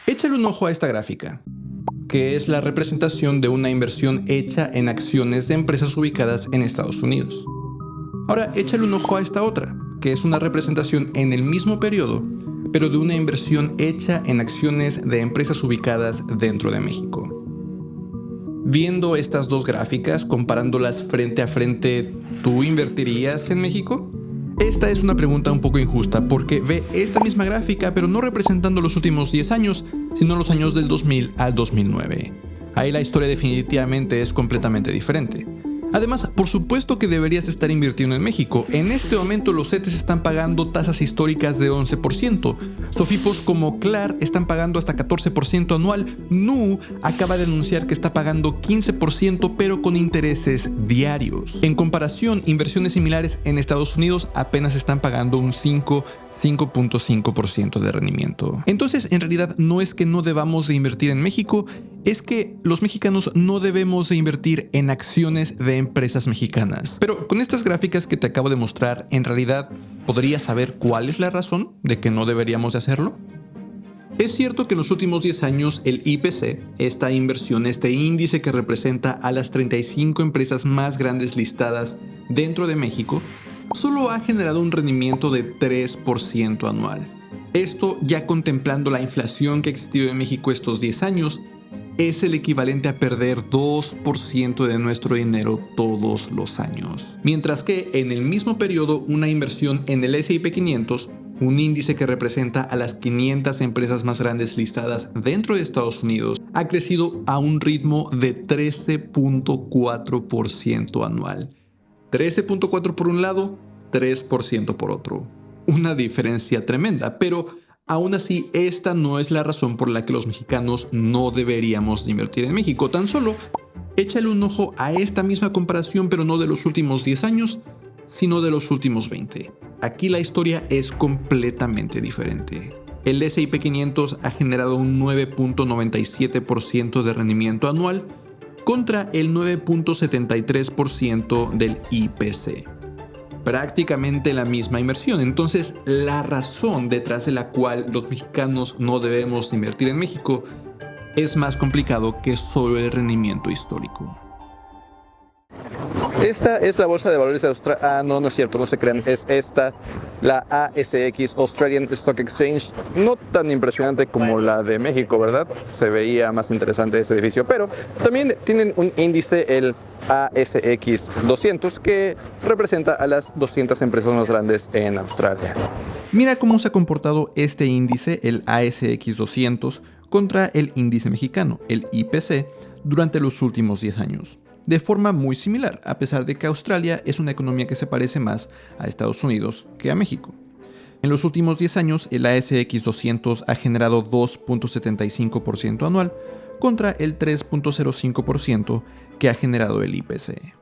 Échale un ojo a esta gráfica, que es la representación de una inversión hecha en acciones de empresas ubicadas en Estados Unidos. Ahora échale un ojo a esta otra, que es una representación en el mismo periodo, pero de una inversión hecha en acciones de empresas ubicadas dentro de México. Viendo estas dos gráficas, comparándolas frente a frente, ¿tú invertirías en México? Esta es una pregunta un poco injusta porque ve esta misma gráfica pero no representando los últimos 10 años, sino los años del 2000 al 2009. Ahí la historia definitivamente es completamente diferente. Además, por supuesto que deberías estar invirtiendo en México. En este momento los CETES están pagando tasas históricas de 11%. Sofipos como Clar están pagando hasta 14% anual. Nu acaba de anunciar que está pagando 15% pero con intereses diarios. En comparación, inversiones similares en Estados Unidos apenas están pagando un 5.5% de rendimiento. Entonces, en realidad no es que no debamos de invertir en México, es que los mexicanos no debemos de invertir en acciones de empresas mexicanas. Pero con estas gráficas que te acabo de mostrar, en realidad, ¿podrías saber cuál es la razón de que no deberíamos de hacerlo? Es cierto que en los últimos 10 años el IPC, esta inversión, este índice que representa a las 35 empresas más grandes listadas dentro de México, solo ha generado un rendimiento de 3% anual. Esto, ya contemplando la inflación que ha existido en México estos 10 años, es el equivalente a perder 2% de nuestro dinero todos los años. Mientras que en el mismo periodo una inversión en el S&P 500, un índice que representa a las 500 empresas más grandes listadas dentro de Estados Unidos, ha crecido a un ritmo de 13.4% anual. 13.4 por un lado, 3% por otro. Una diferencia tremenda, pero aún así esta no es la razón por la que los mexicanos no deberíamos de invertir en México. Tan solo échale un ojo a esta misma comparación, pero no de los últimos 10 años, sino de los últimos 20. Aquí la historia es completamente diferente. El S&P 500 ha generado un 9.97% de rendimiento anual contra el 9.73% del IPC. Prácticamente la misma inversión. Entonces, la razón detrás de la cual los mexicanos no debemos invertir en México es más complicado que solo el rendimiento histórico. Esta es la bolsa de valores de Australia. No, no es cierto, no se crean. Es esta, la ASX, Australian Stock Exchange. No tan impresionante como la de México, ¿verdad? Se veía más interesante ese edificio. Pero también tienen un índice, el ASX 200, que representa a las 200 empresas más grandes en Australia. Mira cómo se ha comportado este índice, el ASX 200, contra el índice mexicano, el IPC, durante los últimos 10 años. De forma muy similar, a pesar de que Australia es una economía que se parece más a Estados Unidos que a México. En los últimos 10 años, el ASX 200 ha generado 2.75% anual contra el 3.05% que ha generado el IPC.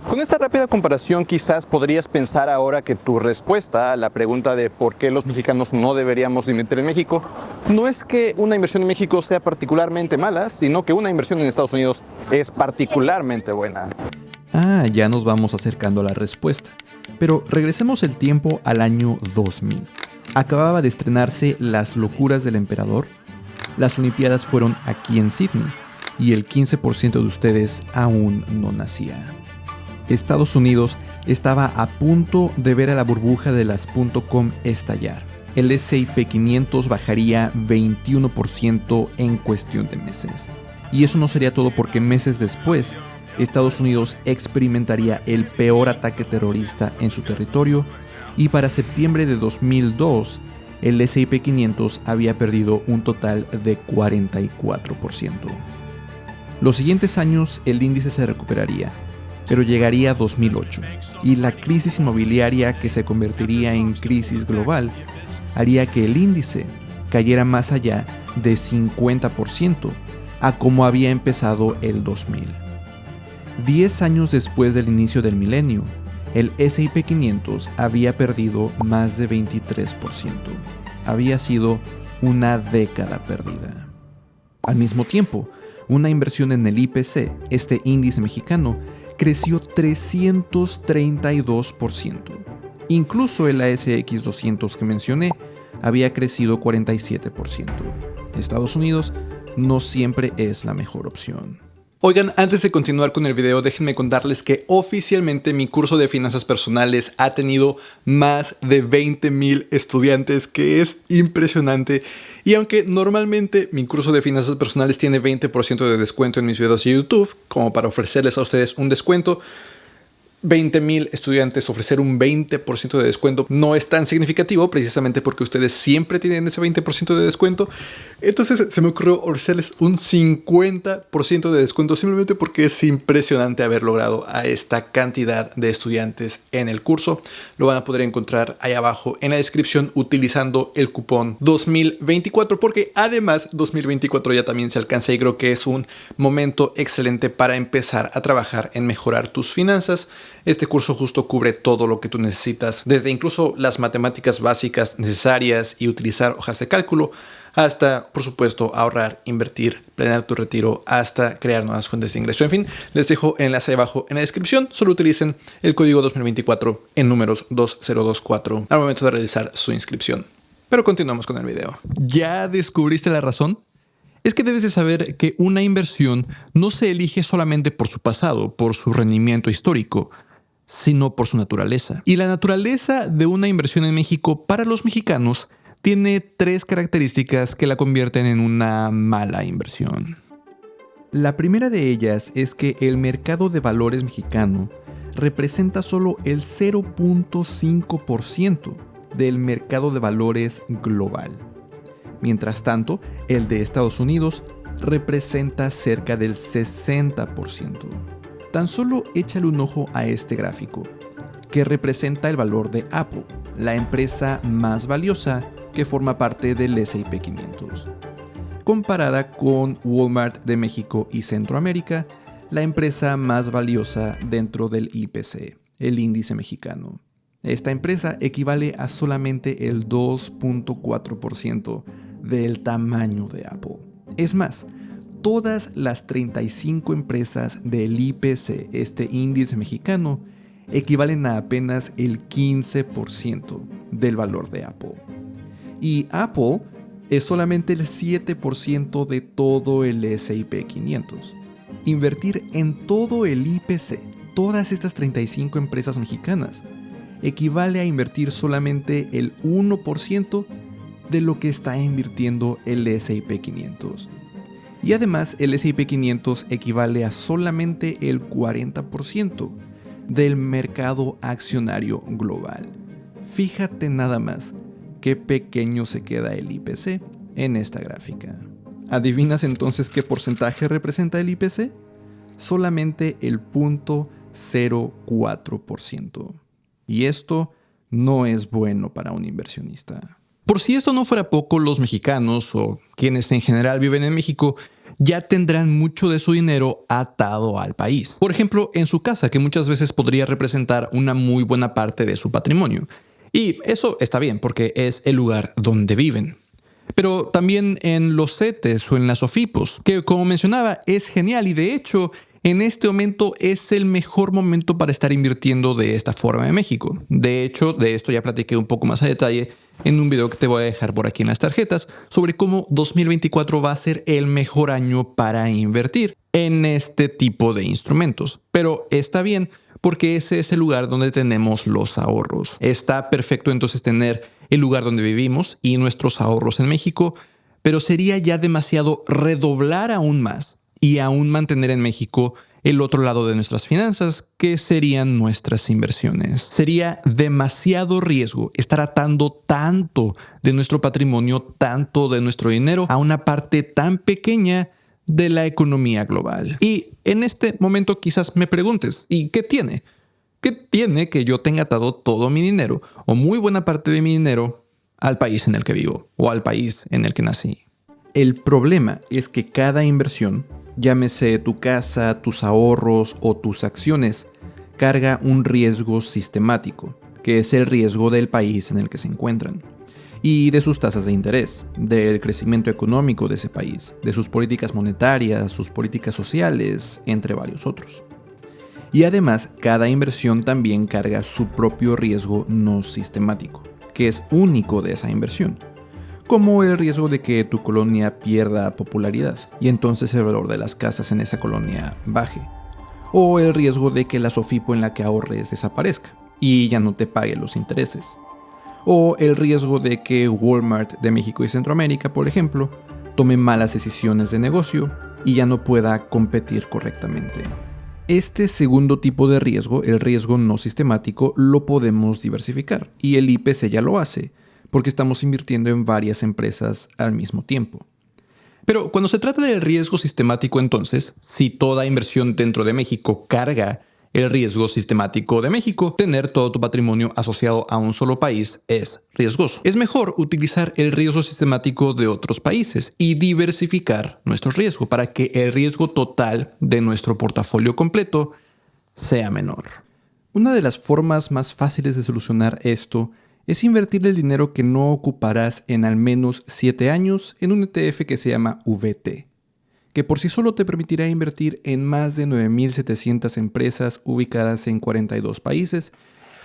Con esta rápida comparación, quizás podrías pensar ahora que tu respuesta a la pregunta de por qué los mexicanos no deberíamos invertir en México no es que una inversión en México sea particularmente mala, sino que una inversión en Estados Unidos es particularmente buena. Ya nos vamos acercando a la respuesta. Pero regresemos el tiempo al año 2000. Acababa de estrenarse Las locuras del emperador. Las Olimpiadas fueron aquí en Sydney y el 15% de ustedes aún no nacía. Estados Unidos estaba a punto de ver a la burbuja de las .com estallar. El S&P 500 bajaría 21% en cuestión de meses. Y eso no sería todo porque meses después, Estados Unidos experimentaría el peor ataque terrorista en su territorio y para septiembre de 2002, el S&P 500 había perdido un total de 44%. Los siguientes años el índice se recuperaría, pero llegaría 2008 y la crisis inmobiliaria que se convertiría en crisis global haría que el índice cayera más allá de 50% a como había empezado el 2000. 10 años después del inicio del milenio, el S&P 500 había perdido más de 23%. Había sido una década perdida. Al mismo tiempo, una inversión en el IPC, este índice mexicano, creció 332%. Incluso el ASX 200 que mencioné había crecido 47%. Estados Unidos no siempre es la mejor opción. Oigan, antes de continuar con el video, déjenme contarles que oficialmente mi curso de finanzas personales ha tenido más de 20,000 estudiantes, que es impresionante. Y aunque normalmente mi curso de finanzas personales tiene 20% de descuento en mis videos de YouTube, como para ofrecerles a ustedes un descuento, 20,000 estudiantes, ofrecer un 20% de descuento no es tan significativo, precisamente porque ustedes siempre tienen ese 20% de descuento. Entonces se me ocurrió ofrecerles un 50% de descuento, simplemente porque es impresionante haber logrado a esta cantidad de estudiantes en el curso. Lo van a poder encontrar ahí abajo en la descripción utilizando el cupón 2024, porque además 2024 ya también se alcanza y creo que es un momento excelente para empezar a trabajar en mejorar tus finanzas. Este curso justo cubre todo lo que tú necesitas, desde incluso las matemáticas básicas necesarias y utilizar hojas de cálculo, hasta, por supuesto, ahorrar, invertir, planear tu retiro, hasta crear nuevas fuentes de ingreso. En fin, les dejo el enlace abajo en la descripción. Solo utilicen el código 2024 en números 2024 al momento de realizar su inscripción. Pero continuamos con el video. ¿Ya descubriste la razón? Es que debes de saber que una inversión no se elige solamente por su pasado, por su rendimiento histórico, sino por su naturaleza. Y la naturaleza de una inversión en México para los mexicanos tiene 3 características que la convierten en una mala inversión. La primera de ellas es que el mercado de valores mexicano representa solo el 0.5% del mercado de valores global. Mientras tanto, el de Estados Unidos representa cerca del 60%. Tan solo échale un ojo a este gráfico, que representa el valor de Apple, la empresa más valiosa que forma parte del S&P 500. Comparada con Walmart de México y Centroamérica, la empresa más valiosa dentro del IPC, el índice mexicano. Esta empresa equivale a solamente el 2.4% del tamaño de Apple. Es más, todas las 35 empresas del IPC, este índice mexicano, equivalen a apenas el 15% del valor de Apple. Y Apple es solamente el 7% de todo el S&P 500. Invertir en todo el IPC, todas estas 35 empresas mexicanas, equivale a invertir solamente el 1% de lo que está invirtiendo el S&P 500. Y además el S&P 500 equivale a solamente el 40% del mercado accionario global. Fíjate nada más qué pequeño se queda el IPC en esta gráfica. ¿Adivinas entonces qué porcentaje representa el IPC? Solamente el 0.04%. Y esto no es bueno para un inversionista. Por si esto no fuera poco, los mexicanos, o quienes en general viven en México, ya tendrán mucho de su dinero atado al país. Por ejemplo, en su casa, que muchas veces podría representar una muy buena parte de su patrimonio. Y eso está bien, porque es el lugar donde viven. Pero también en los CETES o en las SOFIPOS, que como mencionaba, es genial y de hecho, en este momento es el mejor momento para estar invirtiendo de esta forma en México. De hecho, de esto ya platiqué un poco más a detalle en un video que te voy a dejar por aquí en las tarjetas sobre cómo 2024 va a ser el mejor año para invertir en este tipo de instrumentos. Pero está bien porque ese es el lugar donde tenemos los ahorros. Está perfecto entonces tener el lugar donde vivimos y nuestros ahorros en México, pero sería ya demasiado redoblar aún más y aún mantener en México el otro lado de nuestras finanzas, que serían nuestras inversiones. Sería demasiado riesgo estar atando tanto de nuestro patrimonio, tanto de nuestro dinero a una parte tan pequeña de la economía global. Y en este momento quizás me preguntes, ¿y qué tiene? ¿Qué tiene que yo tenga atado todo mi dinero o muy buena parte de mi dinero al país en el que vivo o al país en el que nací? El problema es que cada inversión, llámese tu casa, tus ahorros o tus acciones, carga un riesgo sistemático, que es el riesgo del país en el que se encuentran, y de sus tasas de interés, del crecimiento económico de ese país, de sus políticas monetarias, sus políticas sociales, entre varios otros. Y además, cada inversión también carga su propio riesgo no sistemático, que es único de esa inversión, como el riesgo de que tu colonia pierda popularidad y entonces el valor de las casas en esa colonia baje, o el riesgo de que la SOFIPO en la que ahorres desaparezca y ya no te pague los intereses, o el riesgo de que Walmart de México y Centroamérica, por ejemplo, tome malas decisiones de negocio y ya no pueda competir correctamente. Este segundo tipo de riesgo, el riesgo no sistemático, lo podemos diversificar y el IPC ya lo hace, porque estamos invirtiendo en varias empresas al mismo tiempo. Pero cuando se trata del riesgo sistemático, entonces, si toda inversión dentro de México carga el riesgo sistemático de México, tener todo tu patrimonio asociado a un solo país es riesgoso. Es mejor utilizar el riesgo sistemático de otros países y diversificar nuestro riesgo para que el riesgo total de nuestro portafolio completo sea menor. Una de las formas más fáciles de solucionar esto es invertir el dinero que no ocuparás en al menos 7 años en un ETF que se llama VT, que por sí solo te permitirá invertir en más de 9.700 empresas ubicadas en 42 países,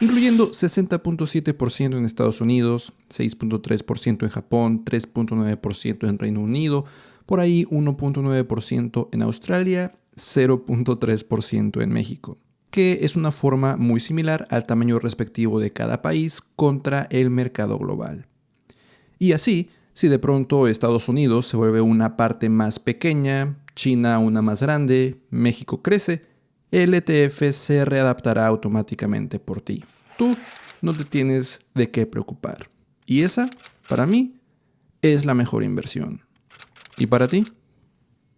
incluyendo 60.7% en Estados Unidos, 6.3% en Japón, 3.9% en Reino Unido, por ahí 1.9% en Australia, 0.3% en México, que es una forma muy similar al tamaño respectivo de cada país contra el mercado global. Y así, si de pronto Estados Unidos se vuelve una parte más pequeña, China una más grande, México crece, el ETF se readaptará automáticamente por ti. Tú no te tienes de qué preocupar. Y esa, para mí, es la mejor inversión. ¿Y para ti?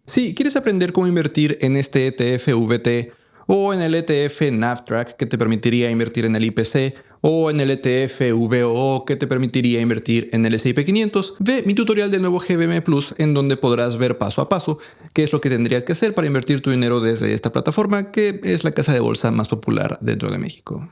Si quieres aprender cómo invertir en este ETF VT o en el ETF NAVTRAC que te permitiría invertir en el IPC, o en el ETF VOO que te permitiría invertir en el S&P 500, ve mi tutorial del nuevo GBM Plus en donde podrás ver paso a paso qué es lo que tendrías que hacer para invertir tu dinero desde esta plataforma que es la casa de bolsa más popular dentro de México.